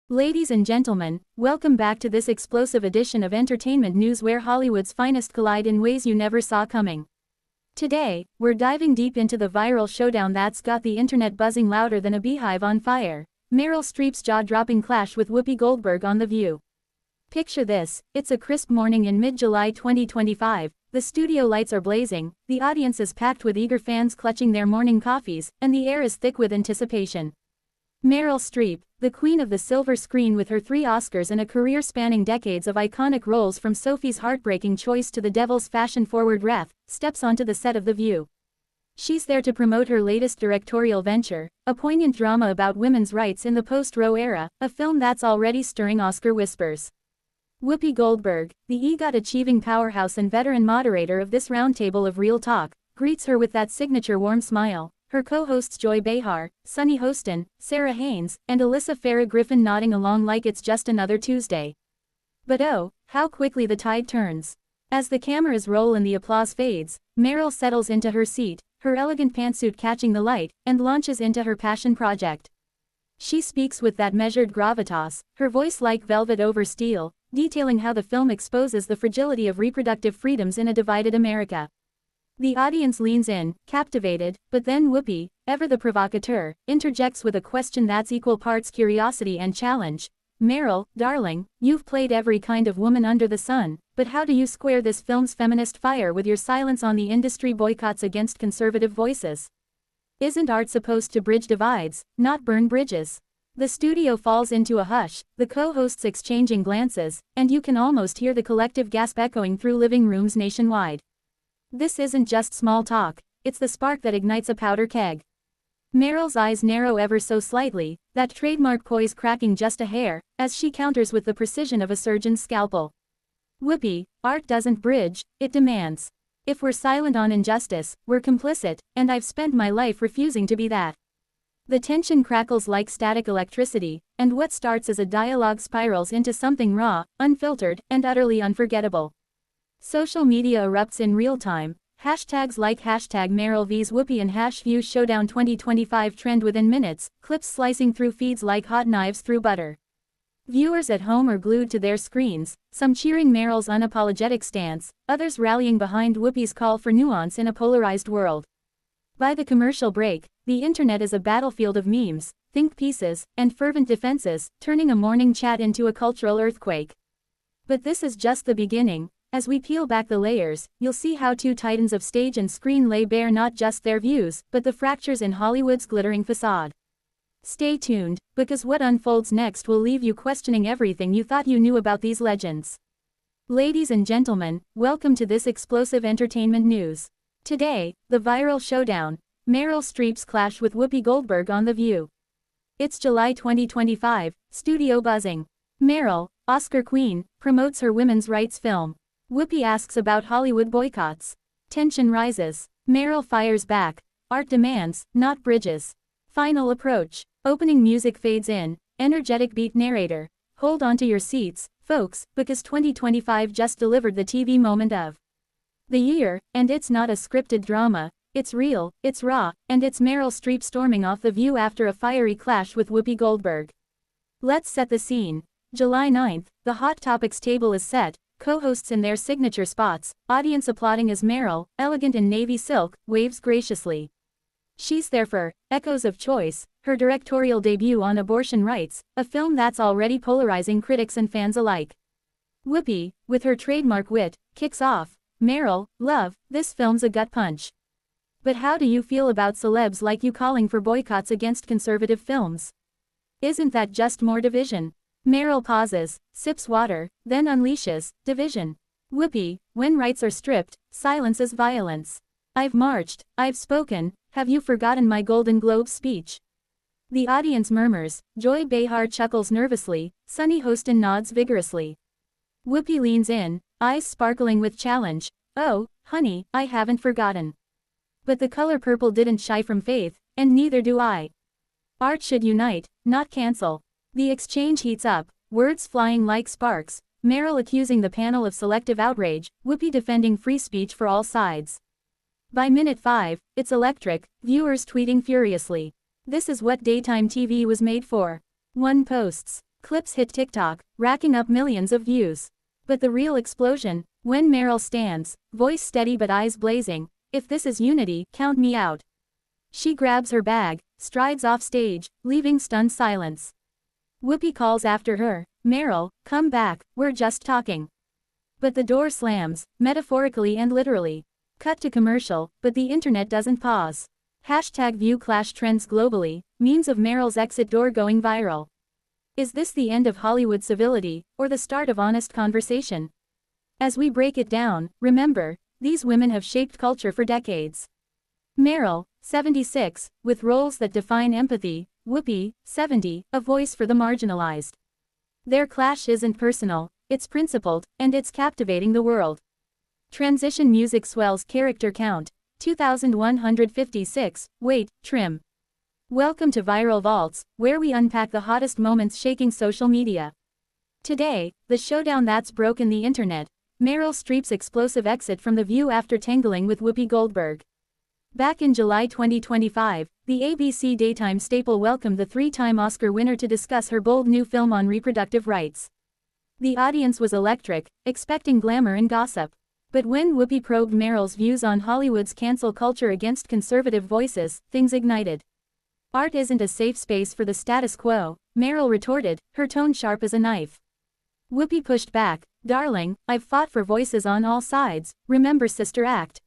Ladies and gentlemen, welcome back to this explosive edition of entertainment news where Hollywood's finest collide in ways you never saw coming. Today, we're diving deep into the viral showdown that's got the internet buzzing louder than a beehive on fire. Meryl Streep's jaw-dropping clash with Whoopi Goldberg on The View. Picture this, it's a crisp morning in mid-July 2025, the studio lights are blazing, the audience is packed with eager fans clutching their morning coffees, and the air is thick with anticipation. Meryl Streep, the queen of the silver screen with her 3 Oscars and a career spanning decades of iconic roles from Sophie's heartbreaking choice to the Devil's fashion-forward wrath, steps onto the set of The View. She's there to promote her latest directorial venture, a poignant drama about women's rights in the post-Roe era, a film that's already stirring Oscar whispers. Whoopi Goldberg, the EGOT-achieving powerhouse and veteran moderator of this roundtable of real talk, greets her with that signature warm smile. Her co-hosts Joy Behar, Sunny Hostin, Sarah Haynes, and Alyssa Farah Griffin nodding along like it's just another Tuesday. But oh, how quickly the tide turns. As the cameras roll and the applause fades, Meryl settles into her seat, her elegant pantsuit catching the light, and launches into her passion project. She speaks with that measured gravitas, her voice like velvet over steel, detailing how the film exposes the fragility of reproductive freedoms in a divided America. The audience leans in, captivated, but then Whoopi, ever the provocateur, interjects with a question that's equal parts curiosity and challenge. Meryl, darling, you've played every kind of woman under the sun, but how do you square this film's feminist fire with your silence on the industry boycotts against conservative voices? Isn't art supposed to bridge divides, not burn bridges? The studio falls into a hush, the co-hosts exchanging glances, and you can almost hear the collective gasp echoing through living rooms nationwide. This isn't just small talk, it's the spark that ignites a powder keg. Meryl's eyes narrow ever so slightly, that trademark poise cracking just a hair, as she counters with the precision of a surgeon's scalpel. Whoopi, art doesn't bridge, it demands. If we're silent on injustice, we're complicit, and I've spent my life refusing to be that. The tension crackles like static electricity, and what starts as a dialogue spirals into something raw, unfiltered, and utterly unforgettable. Social media erupts in real time, hashtags like hashtag Meryl vs Whoopi and #View Showdown 2025 trend within minutes, clips slicing through feeds like hot knives through butter. Viewers at home are glued to their screens, some cheering Meryl's unapologetic stance, others rallying behind Whoopi's call for nuance in a polarized world. By the commercial break, the internet is a battlefield of memes, think pieces, and fervent defenses, turning a morning chat into a cultural earthquake. But this is just the beginning. As we peel back the layers, you'll see how 2 titans of stage and screen lay bare not just their views, but the fractures in Hollywood's glittering facade. Stay tuned, because what unfolds next will leave you questioning everything you thought you knew about these legends. Ladies and gentlemen, welcome to this explosive entertainment news. Today, the viral showdown, Meryl Streep's clash with Whoopi Goldberg on The View. It's July 2025, studio buzzing. Meryl, Oscar queen, promotes her women's rights film. Whoopi asks about Hollywood boycotts. Tension rises. Meryl fires back. Art demands, not bridges. Final approach. Opening music fades in. Energetic beat narrator. Hold on to your seats, folks, because 2025 just delivered the TV moment of the year, and it's not a scripted drama. It's real, it's raw, and it's Meryl Streep storming off The View after a fiery clash with Whoopi Goldberg. Let's set the scene. July 9th, the Hot Topics table is set. Co-hosts in their signature spots, audience applauding as Meryl, elegant in navy silk, waves graciously. She's there for Echoes of Choice, her directorial debut on abortion rights, a film that's already polarizing critics and fans alike. Whoopi, with her trademark wit, kicks off. Meryl, love, this film's a gut punch. But how do you feel about celebs like you calling for boycotts against conservative films? Isn't that just more division? Meryl pauses, sips water, then unleashes division. Whoopi, when rights are stripped, silence is violence. I've marched, I've spoken, have you forgotten my Golden Globe speech? The audience murmurs, Joy Behar chuckles nervously, Sunny Hostin nods vigorously. Whoopi leans in, eyes sparkling with challenge. Oh, honey, I haven't forgotten. But the color purple didn't shy from faith, and neither do I. Art should unite, not cancel. The exchange heats up, words flying like sparks, Meryl accusing the panel of selective outrage, Whoopi defending free speech for all sides. By minute 5, it's electric, viewers tweeting furiously. This is what daytime TV was made for. One posts, Clips hit TikTok, racking up millions of views. But the real explosion, when Meryl stands, voice steady but eyes blazing, "If this is unity, count me out." She grabs her bag, strides off stage, leaving stunned silence. Whoopi calls after her, "Meryl, come back, we're just talking." But the door slams, metaphorically and literally. Cut to commercial, but the internet doesn't pause. #view clash trends globally, memes of Meryl's exit door going viral. Is this the end of Hollywood civility, or the start of honest conversation? As we break it down, remember, these women have shaped culture for decades. Meryl, 76, with roles that define empathy, Whoopi, 70, a voice for the marginalized. Their clash isn't personal, it's principled, and it's captivating the world. Transition music swells character count, 2,156, wait, trim. Welcome to Viral Vaults, where we unpack the hottest moments shaking social media. Today, the showdown that's broken the internet, Meryl Streep's explosive exit from The View after tangling with Whoopi Goldberg. Back in July 2025, the ABC daytime staple welcomed the three-time Oscar winner to discuss her bold new film on reproductive rights. The audience was electric, expecting glamour and gossip. But when Whoopi probed Meryl's views on Hollywood's cancel culture against conservative voices, things ignited. "Art isn't a safe space for the status quo," Meryl retorted, her tone sharp as a knife. Whoopi pushed back, "Darling, I've fought for voices on all sides, remember Sister Act."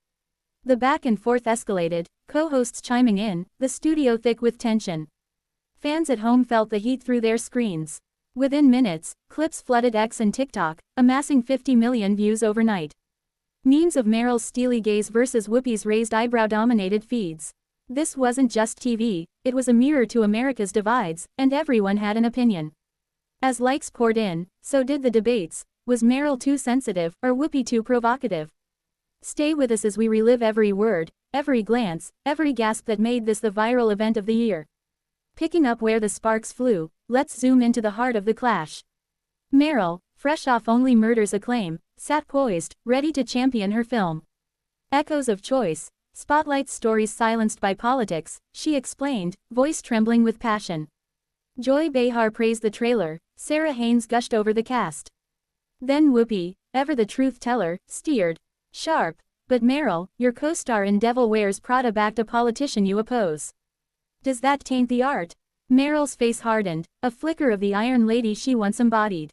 The back and forth escalated, co-hosts chiming in, the studio thick with tension. Fans at home felt the heat through their screens. Within minutes, clips flooded X and TikTok, amassing 50 million views overnight. Memes of Meryl's steely gaze versus Whoopi's raised eyebrow dominated feeds. This wasn't just TV, it was a mirror to America's divides, and everyone had an opinion. As likes poured in, so did the debates. Was Meryl too sensitive, or Whoopi too provocative? Stay with us as we relive every word, every glance, every gasp that made this the viral event of the year. Picking up where the sparks flew, let's zoom into the heart of the clash. Meryl, fresh off Only Murders acclaim, sat poised, ready to champion her film. Echoes of choice, spotlight stories silenced by politics, she explained, voice trembling with passion. Joy Behar praised the trailer, Sarah Haynes gushed over the cast. Then Whoopi, ever the truth teller, steered. Sharp. But Meryl, your co-star in Devil Wears Prada backed a politician you oppose. Does that taint the art? Meryl's face hardened, a flicker of the Iron Lady she once embodied.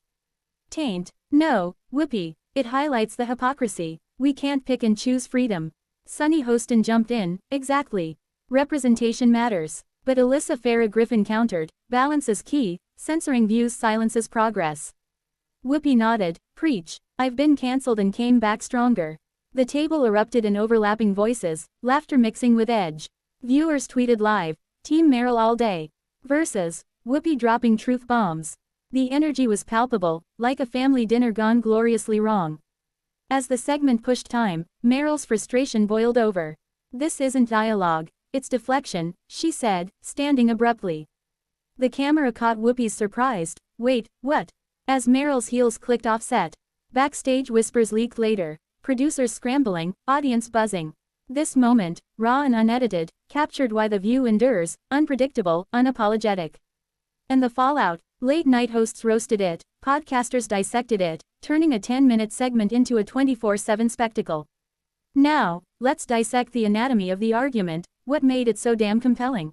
Taint? No, Whoopi, it highlights the hypocrisy. We can't pick and choose freedom. Sunny Hostin jumped in, exactly. Representation matters. But Alyssa Farah Griffin countered, balance is key, censoring views silences progress. Whoopi nodded, preach, I've been cancelled and came back stronger. The table erupted in overlapping voices, laughter mixing with edge. Viewers tweeted live, Team Meryl all day. Versus, Whoopi dropping truth bombs. The energy was palpable, like a family dinner gone gloriously wrong. As the segment pushed time, Meryl's frustration boiled over. This isn't dialogue, it's deflection, she said, standing abruptly. The camera caught Whoopi's surprised, wait, what? As Meryl's heels clicked offset. Backstage whispers leaked later. Producers scrambling, audience buzzing. This moment, raw and unedited, captured why The View endures, unpredictable, unapologetic. And the fallout, late-night hosts roasted it, podcasters dissected it, turning a 10-minute segment into a 24/7 spectacle. Now, let's dissect the anatomy of the argument, what made it so damn compelling.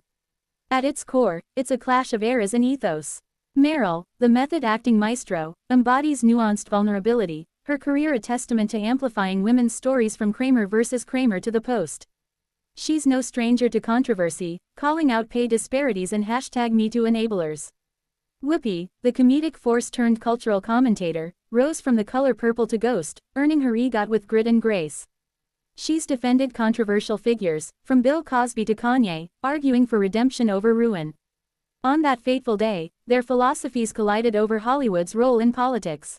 At its core, it's a clash of eras and ethos. Meryl, the method-acting maestro, embodies nuanced vulnerability, her career a testament to amplifying women's stories from Kramer vs. Kramer to The Post. She's no stranger to controversy, calling out pay disparities and #MeToo enablers. Whoopi, the comedic force turned cultural commentator, rose from The Color Purple to Ghost, earning her EGOT with grit and grace. She's defended controversial figures, from Bill Cosby to Kanye, arguing for redemption over ruin. On that fateful day, their philosophies collided over Hollywood's role in politics.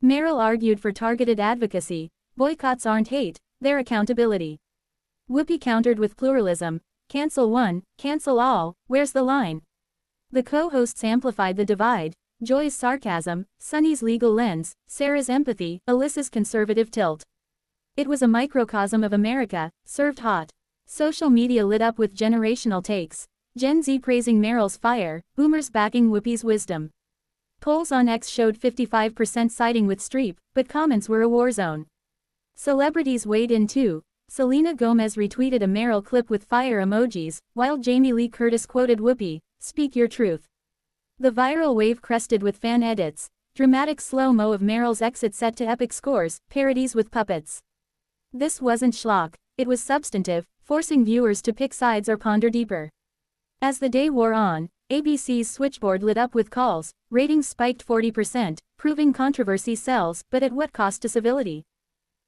Meryl argued for targeted advocacy, boycotts aren't hate, they're accountability. Whoopi countered with pluralism, cancel one, cancel all, where's the line? The co-hosts amplified the divide, Joy's sarcasm, Sunny's legal lens, Sarah's empathy, Alyssa's conservative tilt. It was a microcosm of America, served hot. Social media lit up with generational takes, Gen Z praising Meryl's fire, boomers backing Whoopi's wisdom. Polls on X showed 55% siding with Streep, but comments were a war zone. Celebrities weighed in too. Selena Gomez retweeted a Meryl clip with fire emojis, while Jamie Lee Curtis quoted Whoopi, "Speak your truth." The viral wave crested with fan edits. Dramatic slow-mo of Meryl's exit set to epic scores, parodies with puppets. This wasn't schlock, it was substantive, forcing viewers to pick sides or ponder deeper. As the day wore on, ABC's switchboard lit up with calls, ratings spiked 40%, proving controversy sells, but at what cost to civility?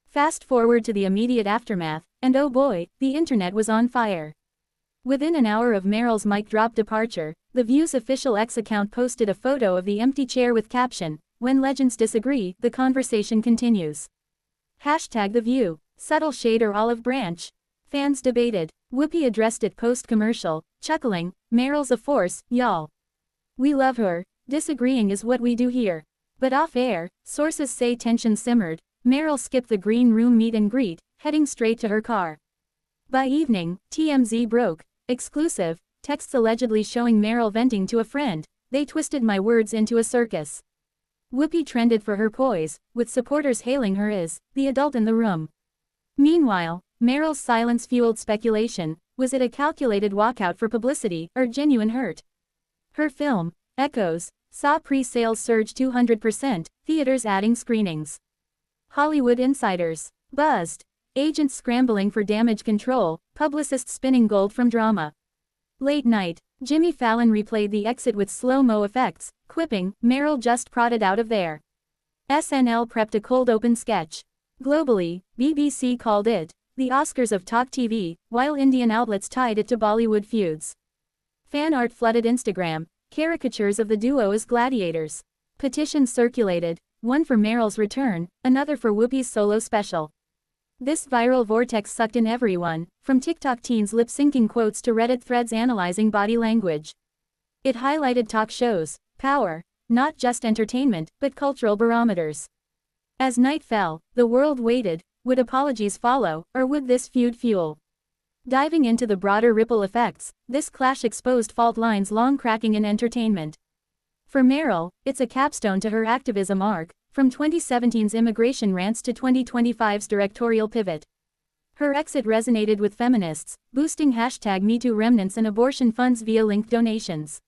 Fast forward to the immediate aftermath, and oh boy, the internet was on fire. Within an hour of Meryl's mic drop departure, The View's official X account posted a photo of the empty chair with caption, "When legends disagree, the conversation continues." Hashtag The View, subtle shade or olive branch? Fans debated. Whoopi addressed it post-commercial, chuckling, "Meryl's a force, y'all. We love her, disagreeing is what we do here." But off-air, sources say tension simmered. Meryl skipped the green room meet and greet, heading straight to her car. By evening, TMZ broke. Exclusive, texts allegedly showing Meryl venting to a friend, "They twisted my words into a circus." Whoopi trended for her poise, with supporters hailing her as the adult in the room. Meanwhile, Meryl's silence fueled speculation. Was it a calculated walkout for publicity, or genuine hurt? Her film, Echoes, saw pre-sales surge 200%, theaters adding screenings. Hollywood insiders buzzed. Agents scrambling for damage control, publicists spinning gold from drama. Late night, Jimmy Fallon replayed the exit with slow-mo effects, quipping, "Meryl just prodded out of there." SNL prepped a cold open sketch. Globally, BBC called it the Oscars of talk TV, while Indian outlets tied it to Bollywood feuds. Fan art flooded Instagram, caricatures of the duo as gladiators. Petitions circulated, one for Meryl's return, another for Whoopi's solo special. This viral vortex sucked in everyone, from TikTok teens lip-syncing quotes to Reddit threads analyzing body language. It highlighted talk shows' power, not just entertainment, but cultural barometers. As night fell, the world waited. Would apologies follow, or would this feud fuel? Diving into the broader ripple effects, this clash exposed fault lines long cracking in entertainment. For Meryl, it's a capstone to her activism arc, from 2017's immigration rants to 2025's directorial pivot. Her exit resonated with feminists, boosting #MeToo remnants and abortion funds via linked donations.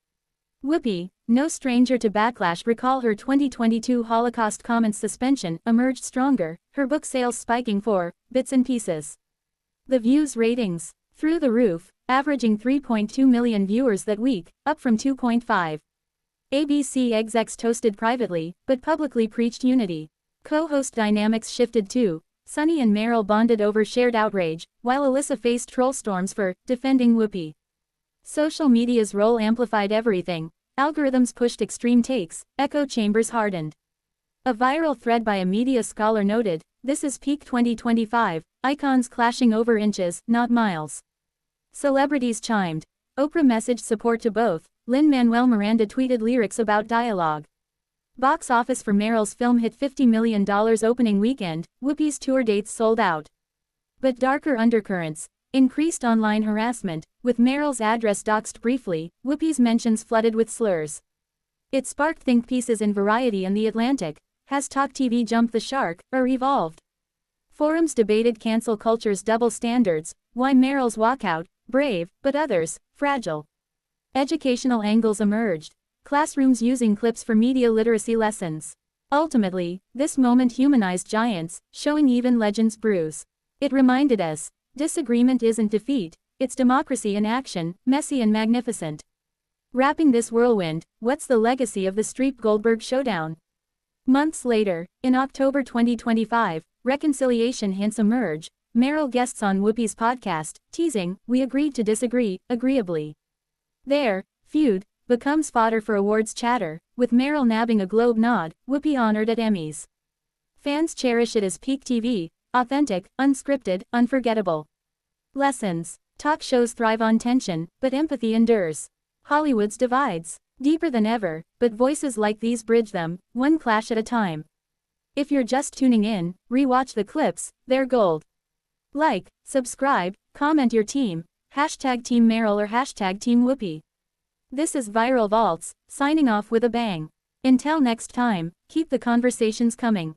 Whoopi, no stranger to backlash, recall her 2022 Holocaust comments suspension, emerged stronger, her book sales spiking for bits and pieces. The View's ratings, through the roof, averaging 3.2 million viewers that week, up from 2.5. ABC execs toasted privately, but publicly preached unity. Co-host dynamics shifted too. Sunny and Meryl bonded over shared outrage, while Alyssa faced troll storms for defending Whoopi. Social media's role amplified everything. Algorithms pushed extreme takes, echo chambers hardened. A viral thread by a media scholar noted, "This is peak 2025, icons clashing over inches, not miles." Celebrities chimed. Oprah messaged support to both. Lin-Manuel Miranda tweeted lyrics about dialogue. Box office for Meryl's film hit $50 million opening weekend. Whoopi's tour dates sold out. But darker undercurrents. Increased online harassment, with Meryl's address doxed briefly, Whoopi's mentions flooded with slurs. It sparked think pieces in Variety and The Atlantic. Has Talk TV jumped the shark, or evolved? Forums debated cancel culture's double standards, why Meryl's walkout, brave, but others, fragile. Educational angles emerged. Classrooms using clips for media literacy lessons. Ultimately, this moment humanized giants, showing even legends bruise. It reminded us, disagreement isn't defeat, it's democracy in action, messy and magnificent. Wrapping this whirlwind, what's the legacy of the Streep-Goldberg showdown? Months later, in October 2025, reconciliation hints emerge. Meryl guests on Whoopi's podcast, teasing, "We agreed to disagree, agreeably." Their feud becomes fodder for awards chatter, with Meryl nabbing a Globe nod, Whoopi honored at Emmys. Fans cherish it as peak TV, authentic, unscripted, unforgettable. Lessons. Talk shows thrive on tension, but empathy endures. Hollywood's divides, deeper than ever, but voices like these bridge them, one clash at a time. If you're just tuning in, rewatch the clips, they're gold. Like, subscribe, comment your team, #Team Meryl or #Team Whoopi. This is Viral Vaults, signing off with a bang. Until next time, keep the conversations coming.